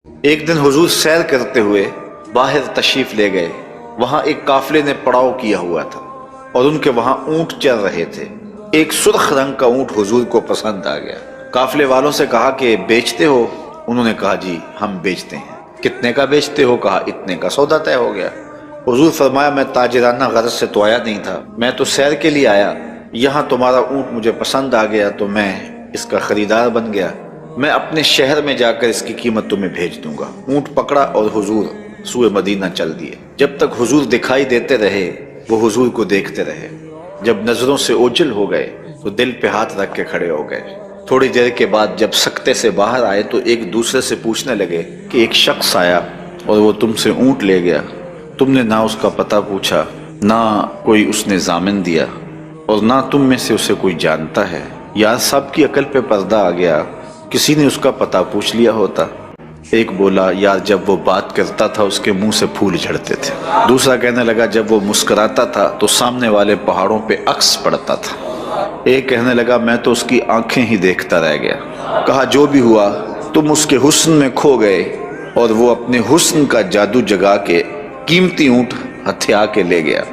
ایک دن حضور سیر کرتے ہوئے باہر تشریف لے گئے۔ وہاں ایک قافلے نے پڑاؤ کیا ہوا تھا اور ان کے وہاں اونٹ چل رہے تھے۔ ایک سرخ رنگ کا اونٹ حضور کو پسند آ گیا۔ قافلے والوں سے کہا کہ بیچتے ہو؟ انہوں نے کہا جی ہم بیچتے ہیں۔ کتنے کا بیچتے ہو؟ کہا اتنے کا۔ سودا طے ہو گیا۔ حضور فرمایا میں تاجرانہ غرض سے تو آیا نہیں تھا، میں تو سیر کے لیے آیا، یہاں تمہارا اونٹ مجھے پسند آ گیا تو میں اس کا خریدار بن گیا، میں اپنے شہر میں جا کر اس کی قیمت تمہیں بھیج دوں گا۔ اونٹ پکڑا اور حضور سوئے مدینہ چل دیے۔ جب تک حضور دکھائی دیتے رہے وہ حضور کو دیکھتے رہے۔ جب نظروں سے اوجھل ہو گئے تو دل پہ ہاتھ رکھ کے کھڑے ہو گئے۔ تھوڑی دیر کے بعد جب سکتے سے باہر آئے تو ایک دوسرے سے پوچھنے لگے کہ ایک شخص آیا اور وہ تم سے اونٹ لے گیا، تم نے نہ اس کا پتہ پوچھا، نہ کوئی اس نے ضامن دیا، اور نہ تم میں سے اسے کوئی جانتا ہے۔ یار سب کی عقل پہ پردہ آ گیا، کسی نے اس کا پتہ پوچھ لیا ہوتا۔ ایک بولا یار جب وہ بات کرتا تھا اس کے منہ سے پھول جھڑتے تھے۔ دوسرا کہنے لگا جب وہ مسکراتا تھا تو سامنے والے پہاڑوں پہ عکس پڑتا تھا۔ ایک کہنے لگا میں تو اس کی آنکھیں ہی دیکھتا رہ گیا۔ کہا جو بھی ہوا تم اس کے حسن میں کھو گئے اور وہ اپنے حسن کا جادو جگا کے قیمتی اونٹ ہتھیا کے لے گیا۔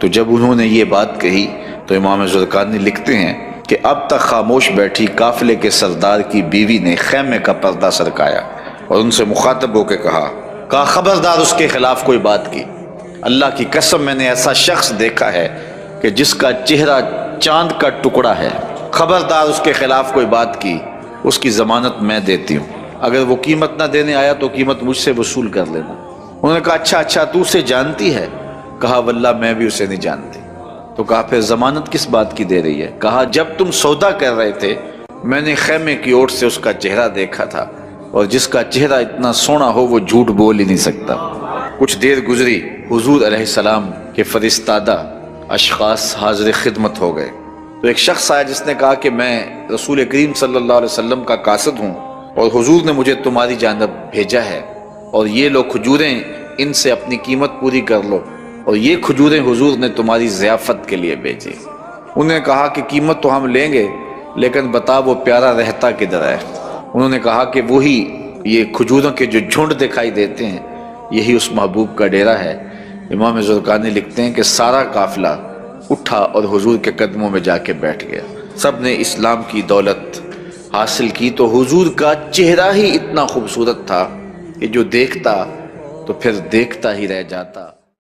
تو جب انہوں نے یہ بات کہی تو امام زرقانی لکھتے ہیں کہ اب تک خاموش بیٹھی قافلے کے سردار کی بیوی نے خیمے کا پردہ سرکایا اور ان سے مخاطب ہو کے کہا خبردار اس کے خلاف کوئی بات کی، اللہ کی قسم میں نے ایسا شخص دیکھا ہے کہ جس کا چہرہ چاند کا ٹکڑا ہے، خبردار اس کے خلاف کوئی بات کی، اس کی ضمانت میں دیتی ہوں، اگر وہ قیمت نہ دینے آیا تو قیمت مجھ سے وصول کر لینا۔ انہوں نے کہا اچھا تو اسے جانتی ہے؟ کہا واللہ میں بھی اسے نہیں جانتی۔ تو کہا پھر ضمانت کس بات کی دے رہی ہے؟ کہا جب تم سودا کر رہے تھے میں نے خیمے کی اوٹ سے اس کا چہرہ دیکھا تھا، اور جس کا چہرہ اتنا سونا ہو وہ جھوٹ بول ہی نہیں سکتا۔ کچھ دیر گزری، حضور علیہ السلام کے فرستادہ اشخاص حاضر خدمت ہو گئے۔ تو ایک شخص آیا جس نے کہا کہ میں رسول کریم صلی اللہ علیہ وسلم کا قاصد ہوں اور حضور نے مجھے تمہاری جانب بھیجا ہے، اور یہ لو کھجوریں، ان سے اپنی قیمت پوری کر لو، اور یہ کھجوریں حضور نے تمہاری ضیافت کے لیے بھیجی۔ انہوں نے کہا کہ قیمت تو ہم لیں گے لیکن بتا وہ پیارا رہتا کدھر ہے؟ انہوں نے کہا کہ وہی یہ کھجوروں کے جو جھنڈ دکھائی دیتے ہیں یہی اس محبوب کا ڈیرا ہے۔ امام زرقانی لکھتے ہیں کہ سارا قافلہ اٹھا اور حضور کے قدموں میں جا کے بیٹھ گیا۔ سب نے اسلام کی دولت حاصل کی تو حضور کا چہرہ ہی اتنا خوبصورت تھا کہ جو دیکھتا تو پھر دیکھتا ہی رہ جاتا۔